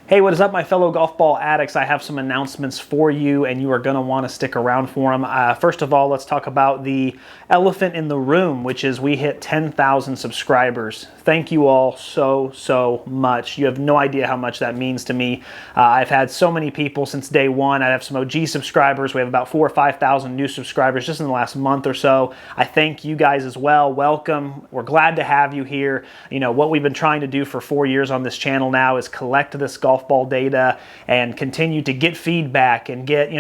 Hey, what is up, my fellow golf ball addicts? I have some announcements for you, and you are going to want to stick around for them. First of all, let's talk about the elephant in the room, which is we hit 10,000 subscribers. Thank you all so much. You have no idea how much that means to me. I've had so many people since day one. I have some OG subscribers. We have about 4,000 or 5,000 new subscribers just in the last month or so. I thank you guys as well. Welcome. We're glad to have you here. You know, what we've been trying to do for 4 years on this channel now is collect this golf ball data and continue to get feedback and get,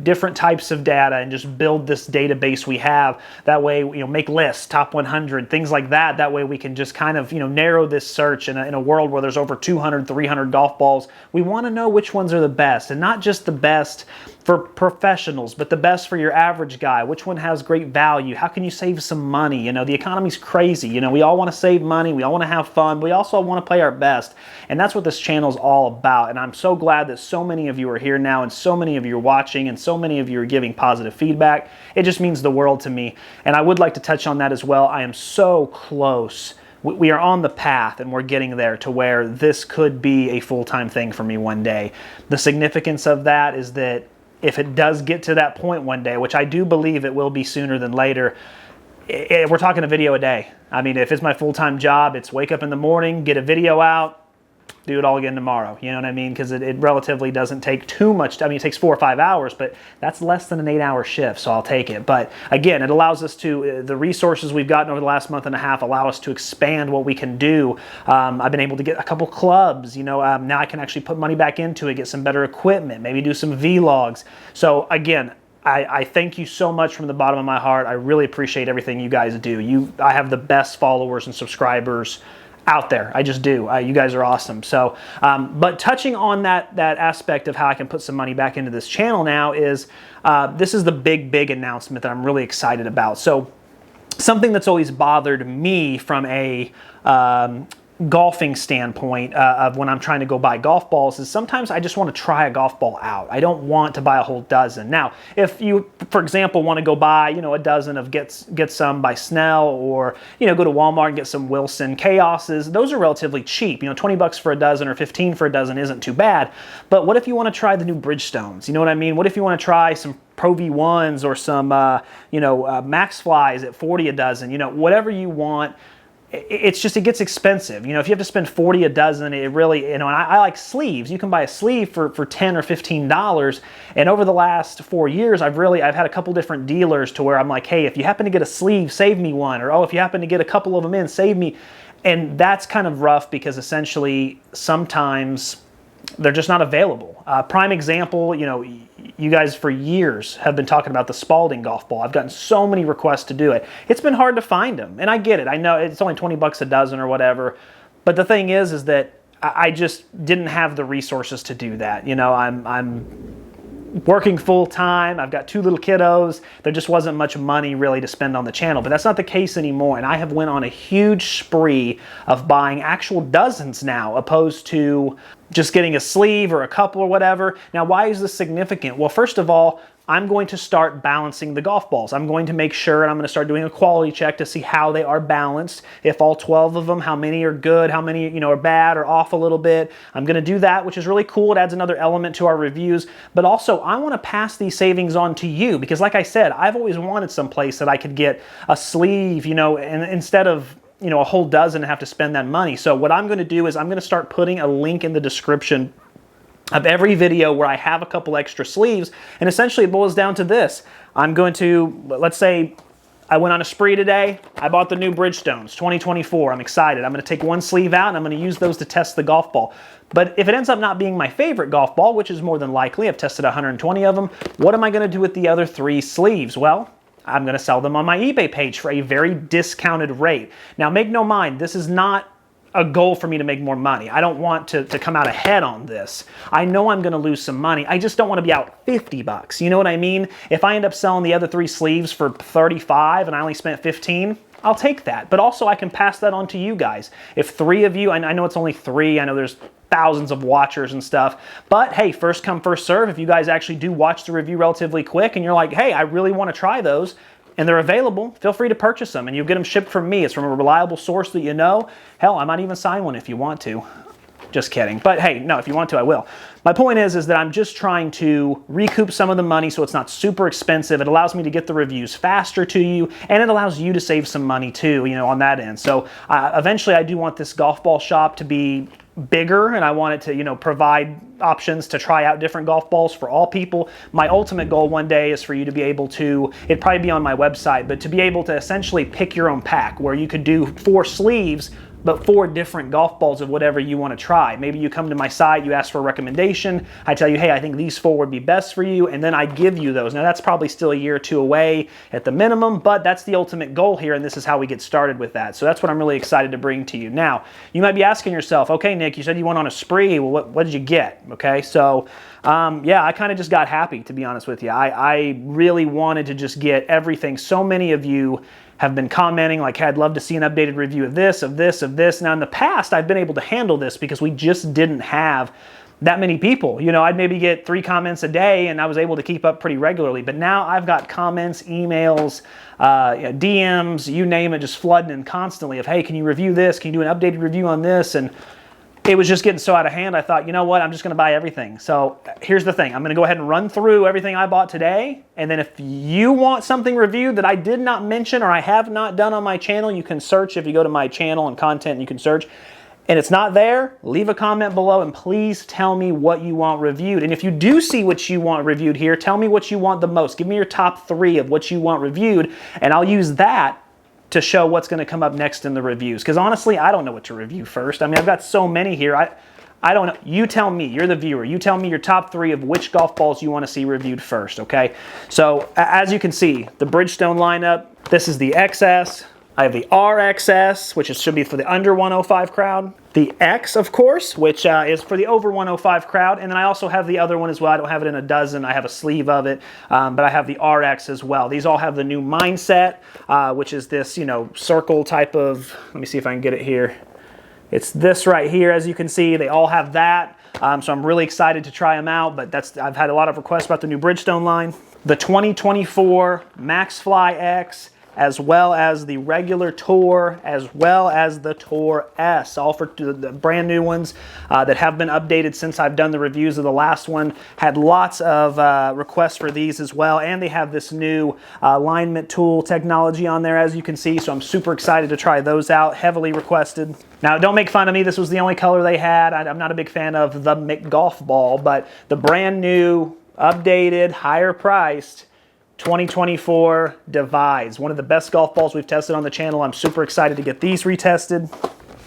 different types of data and just build this database we have. That way, make lists, top 100, things like that. That way we can just kind of, narrow this search in a world where there's over 200, 300 golf balls. We want to know which ones are the best, and not just the best for professionals, but the best for your average guy. Which one has great value? How can you save some money? The economy's crazy. We all want to save money. We all want to have fun. But we also want to play our best. And that's what this channel is all about. And I'm so glad that so many of you are here now, and so many of you are watching, and so many of you are giving positive feedback. It just means the world to me. And I would like to touch on that as well. I am so close. We are on the path, and we're getting there to where this could be a full-time thing for me one day. The significance of that is that if it does get to that point one day, which I do believe it will be sooner than later, we're talking a video a day. I mean, if it's my full-time job, it's wake up in the morning, get a video out, do it all again tomorrow. You know what I mean? Because it relatively doesn't take too much. I mean, it takes 4 or 5 hours, but that's less than an 8-hour shift, so I'll take it. But again, it allows us to, the resources we've gotten over the last month and a half allow us to expand what we can do. I've been able to get a couple clubs, now I can actually put money back into it, get some better equipment, maybe do some vlogs. So again, I thank you so much from the bottom of my heart. I really appreciate everything you guys do. I have the best followers and subscribers out there. I just do. You guys are awesome. So, but touching on that aspect of how I can put some money back into this channel now is, this is the big announcement that I'm really excited about. So something that's always bothered me from a golfing standpoint of when I'm trying to go buy golf balls is sometimes I just want to try a golf ball out. I don't want to buy a whole dozen. Now, if you, for example, want to go buy, a dozen of Get Some by Snell, or, go to Walmart and get some Wilson Chaoses, those are relatively cheap. 20 bucks for a dozen or 15 for a dozen isn't too bad. But what if you want to try the new Bridgestones? You know what I mean? What if you want to try some Pro V1s or some, Max Flies at 40 a dozen? Whatever you want. It's just, it gets expensive. If you have to spend 40 a dozen, it really, and I like sleeves. You can buy a sleeve for $10 or $15. And over the last 4 years, I've had a couple different dealers to where I'm like, hey, if you happen to get a sleeve, save me one. Or, oh, if you happen to get a couple of them in, save me. And that's kind of rough because essentially sometimes they're just not available. Prime example, you guys for years have been talking about the Spalding golf ball. I've gotten so many requests to do it. It's been hard to find them, and I get it. I know it's only 20 bucks a dozen or whatever, but the thing is that I just didn't have the resources to do that. I'm working full time. I've got 2 little kiddos. There just wasn't much money really to spend on the channel, but that's not the case anymore. And I have went on a huge spree of buying actual dozens now, opposed to just getting a sleeve or a couple or whatever. Now, why is this significant? Well, first of all, I'm going to start balancing the golf balls. I'm going to make sure, and I'm going to start doing a quality check to see how they are balanced. If all 12 of them, how many are good, how many are bad or off a little bit. I'm going to do that, which is really cool. It adds another element to our reviews. But also, I want to pass these savings on to you because, like I said, I've always wanted some place that I could get a sleeve, and instead of a whole dozen and have to spend that money. So what I'm going to do is I'm going to start putting a link in the description of every video where I have a couple extra sleeves, and essentially it boils down to this. I'm going to, let's say I went on a spree today, I bought the new Bridgestones 2024, I'm excited. I'm going to take one sleeve out and I'm going to use those to test the golf ball. But if it ends up not being my favorite golf ball, which is more than likely, I've tested 120 of them, what am I going to do with the other 3 sleeves? Well, I'm going to sell them on my eBay page for a very discounted rate. Now, make no mind, this is not a goal for me to make more money. I don't want to come out ahead on this. I know I'm going to lose some money. I just don't want to be out 50 bucks. You know what I mean? If I end up selling the other 3 sleeves for 35 and I only spent 15, I'll take that. But also I can pass that on to you guys. If 3 of you, I know it's only 3, I know there's thousands of watchers and stuff, but hey, first come, first serve. If you guys actually do watch the review relatively quick and you're like, hey, I really want to try those, and they're available, feel free to purchase them, and you'll get them shipped from me. It's from a reliable source that you know. Hell, I might even sign one if you want to. Just kidding. But hey, no, if you want to, I will. My point is that I'm just trying to recoup some of the money so it's not super expensive. It allows me to get the reviews faster to you, and it allows you to save some money too, you know, on that end. So eventually I do want this golf ball shop to be bigger, and I want it to, you know, provide options to try out different golf balls for all people. My ultimate goal one day is for you to be able to, it'd probably be on my website, but to be able to essentially pick your own pack where you could do 4 sleeves, but 4 different golf balls of whatever you want to try. Maybe you come to my site, you ask for a recommendation, I tell you, hey, I think these 4 would be best for you, and then I give you those. Now that's probably still a year or 2 away at the minimum, but that's the ultimate goal here, and this is how we get started with that. So that's what I'm really excited to bring to you. Now, you might be asking yourself, okay, Nick, you said you went on a spree. Well, what did you get? Okay, so yeah, I kind of just got happy, to be honest with you. I really wanted to just get everything. So many of you have been commenting like, hey, I'd love to see an updated review of this, of this, of this. Now in the past, I've been able to handle this because we just didn't have that many people. You know, I'd maybe get 3 comments a day and I was able to keep up pretty regularly. But now I've got comments, emails, DMs, you name it, just flooding in constantly of, hey, can you review this? Can you do an updated review on this? And it was just getting so out of hand, I thought, you know what, I'm just going to buy everything. So here's the thing. I'm going to go ahead and run through everything I bought today. And then if you want something reviewed that I did not mention or I have not done on my channel, you can search. If you go to my channel and content, you can search. And it's not there, leave a comment below and please tell me what you want reviewed. And if you do see what you want reviewed here, tell me what you want the most. Give me your top 3 of what you want reviewed, and I'll use that to show what's going to come up next in the reviews. Because honestly, I don't know what to review first. I mean, I've got so many here. I don't know. You tell me. You're the viewer. You tell me your top 3 of which golf balls you want to see reviewed first, okay? So as you can see, the Bridgestone lineup, this is the XS. I have the RXS, which should be for the under 105 crowd. The X, of course, which is for the over 105 crowd. And then I also have the other one as well. I don't have it in a dozen. I have a sleeve of it, but I have the RX as well. These all have the new Mindset, which is this, you know, circle type of, let me see if I can get it here. It's this right here, as you can see. They all have that. So I'm really excited to try them out, but I've had a lot of requests about the new Bridgestone line. The 2024 MaxFly X, as well as the regular Tour, as well as the Tour S, all for the brand new ones that have been updated since I've done the reviews of the last one. Had lots of requests for these as well, and they have this new alignment tool technology on there, as you can see, so I'm super excited to try those out, heavily requested. Now, don't make fun of me, this was the only color they had. I'm not a big fan of the McGolf ball, but the brand new, updated, higher priced 2024 Divides, one of the best golf balls we've tested on the channel. I'm super excited to get these retested.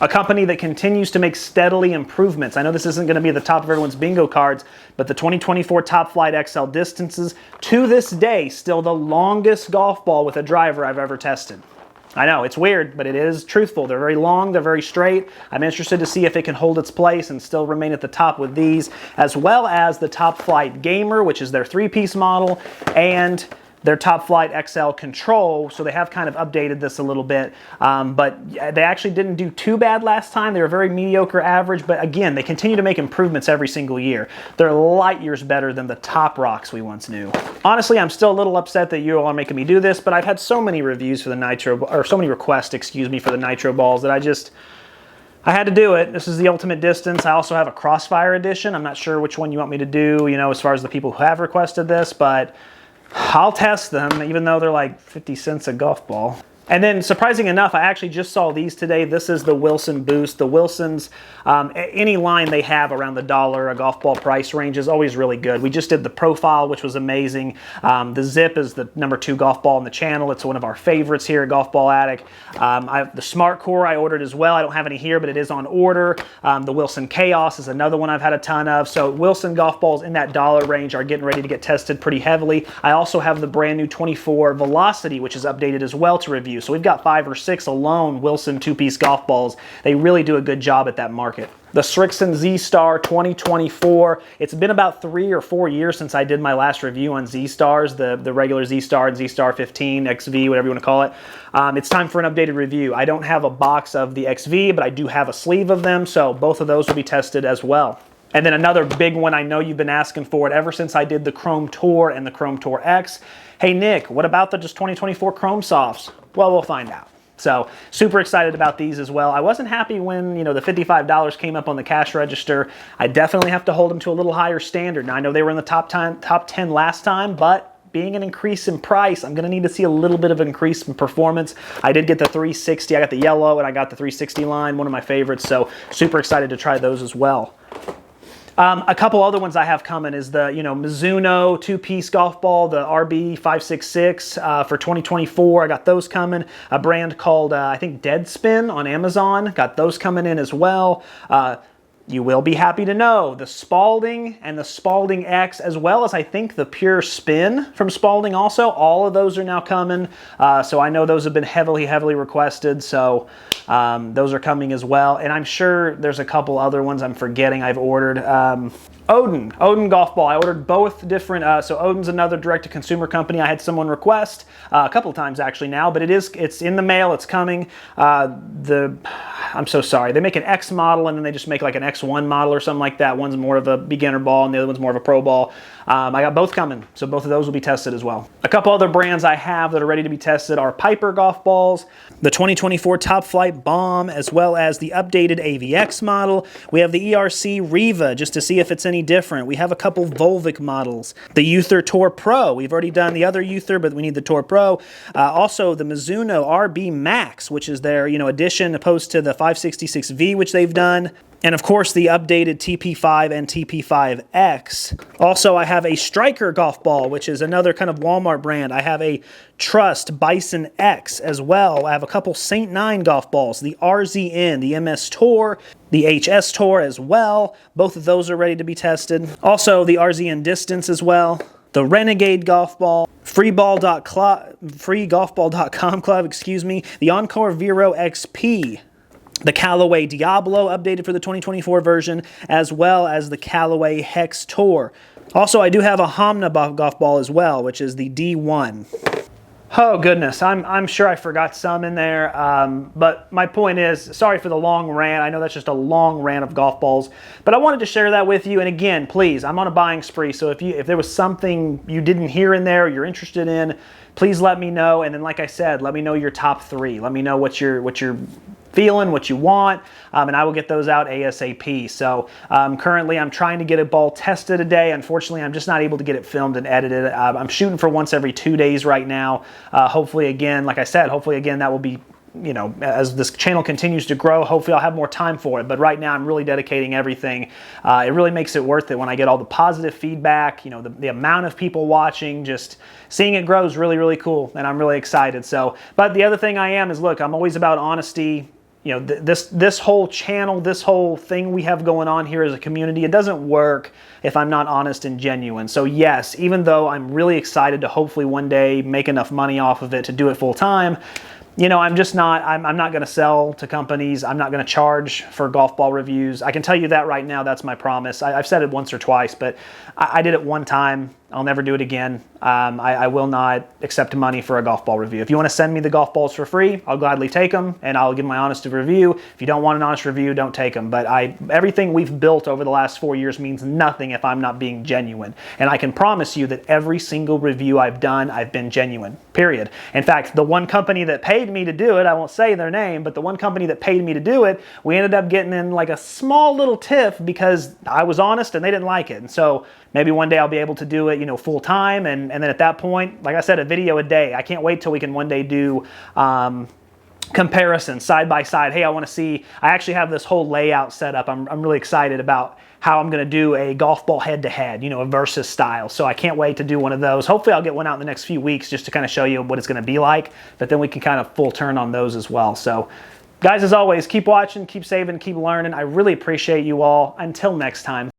A company that continues to make steadily improvements. I know this isn't going to be at the top of everyone's bingo cards, but the 2024 Top Flight XL Distances, to this day, still the longest golf ball with a driver I've ever tested. I know, it's weird, but it is truthful. They're very long, they're very straight. I'm interested to see if it can hold its place and still remain at the top with these, as well as the Top Flight Gamer, which is their 3-piece model, and their Top Flight XL Control. So they have kind of updated this a little bit, but they actually didn't do too bad last time. They were very mediocre average, but again, they continue to make improvements every single year. They're light years better than the Top Rocks we once knew. Honestly, I'm still a little upset that you all are making me do this, but I've had so many reviews for the Nitro, or so many requests, excuse me, for the Nitro balls that I had to do it. This is the Ultimate Distance. I also have a Crossfire edition. I'm not sure which one you want me to do, you know, as far as the people who have requested this, but I'll test them, even though they're like 50 cents a golf ball. And then, surprising enough, I actually just saw these today. This is the Wilson Boost. The Wilsons, any line they have around the $1 a golf ball price range is always really good. We just did the Profile, which was amazing. The Zip is the #2 golf ball on the channel. It's one of our favorites here at Golf Ball Attic. The Smart Core I ordered as well. I don't have any here, but it is on order. The Wilson Chaos is another one I've had a ton of. So Wilson golf balls in that $1 range are getting ready to get tested pretty heavily. I also have the brand new 24 Velocity, which is updated as well to review. So we've got 5 or 6 alone Wilson 2-piece golf balls. They really do a good job at that market. The Srixon Z-Star 2024. It's been about 3 or 4 years since I did my last review on Z-Stars, the regular Z-Star and Z-Star 15, XV, whatever you want to call it. It's time for an updated review. I don't have a box of the XV, but I do have a sleeve of them, so both of those will be tested as well. And then another big one, I know you've been asking for it ever since I did the Chrome Tour and the Chrome Tour X. Hey Nick, what about the just 2024 Chrome Softs? Well, we'll find out. So super excited about these as well. I wasn't happy when, you know, the $55 came up on the cash register. I definitely have to hold them to a little higher standard. Now I know they were in the top 10 last time, but being an increase in price, I'm going to need to see a little bit of an increase in performance. I did get the 360. I got the yellow and I got the 360 line, one of my favorites. So super excited to try those as well. A couple other ones I have coming is the, you know, Mizuno two-piece golf ball, the RB566 for 2024. I got those coming. A brand called, I think, Deadspin on Amazon. Got those coming in as well. You will be happy to know the Spalding and the Spalding X, as well as I think the Pure Spin from Spalding also. All of those are now coming. So I know those have been heavily requested. So those are coming as well. And I'm sure there's a couple other ones I'm forgetting I've ordered. Odin golf ball. I ordered both different. So Odin's another direct-to-consumer company. I had someone request a couple of times actually now, but it's in the mail. It's coming. I'm so sorry. They make an X model and then they just make like an X1 model or something like that. One's more of a beginner ball and the other one's more of a pro ball. I got both coming, so both of those will be tested as well. A couple other brands I have that are ready to be tested are Piper golf balls, the 2024 Top Flight Bomb, as well as the updated AVX model. We have the ERC Riva, just to see if it's any different. We have a couple Volvic models. The Uther Tour Pro. We've already done the other Uther, but we need the Tour Pro. Also, the Mizuno RB Max, which is their, you know, addition opposed to the 566V, which they've done. And of course, the updated TP5 and TP5X. Also, I have a Striker golf ball, which is another kind of Walmart brand. I have a Trust Bison X as well. I have a couple St. Nine golf balls, the RZN, the MS Tour, the HS Tour as well. Both of those are ready to be tested. Also, the RZN Distance as well. The Renegade golf ball, freegolfball.com club, excuse me. The Encore Vero XP. The Callaway Diablo updated for the 2024 version, as well as the Callaway Hex Tour. Also, I do have a Homna golf ball as well, which is the D1. Oh goodness, I'm sure I forgot some in there, but my point is, sorry for the long rant. I know that's just a long rant of golf balls, but I wanted to share that with you. And again, please, I'm on a buying spree, so if there was something you didn't hear in there, you're interested in, please let me know. And then, like I said, let me know your top three. Let me know what you're feeling, what you want, and I will get those out ASAP. So currently I'm trying to get a ball tested today. Unfortunately, I'm just not able to get it filmed and edited. I'm shooting for once every 2 days right now. Hopefully, again, like I said, hopefully, again, that will be, you know, as this channel continues to grow, hopefully I'll have more time for it. But right now I'm really dedicating everything. It really makes it worth it when I get all the positive feedback, you know, the amount of people watching, just seeing it grow is really, really cool. And I'm really excited. So, but the other thing I am is, look, I'm always about honesty. You know, this whole channel, this whole thing we have going on here as a community, it doesn't work if I'm not honest and genuine. So yes, even though I'm really excited to hopefully one day make enough money off of it to do it full time, you know, I'm not going to sell to companies. I'm not going to charge for golf ball reviews. I can tell you that right now. That's my promise. I've said it once or twice, but I did it one time. I'll never do it again. I will not accept money for a golf ball review. If you want to send me the golf balls for free, I'll gladly take them and I'll give my honest review. If you don't want an honest review, don't take them. But everything we've built over the last 4 years means nothing if I'm not being genuine. And I can promise you that every single review I've done, I've been genuine, period. In fact, the one company that paid me to do it, I won't say their name, but the one company that paid me to do it, we ended up getting in like a small little tiff because I was honest and they didn't like it. And so maybe one day I'll be able to do it, you know, full time. And then at that point, like I said, a video a day. I can't wait till we can one day do comparisons side by side. Hey, I want to see, I actually have this whole layout set up. I'm really excited about how I'm going to do a golf ball head to head, you know, a versus style. So I can't wait to do one of those. Hopefully I'll get one out in the next few weeks just to kind of show you what it's going to be like, but then we can kind of full turn on those as well. So guys, as always, keep watching, keep saving, keep learning. I really appreciate you all. Until next time.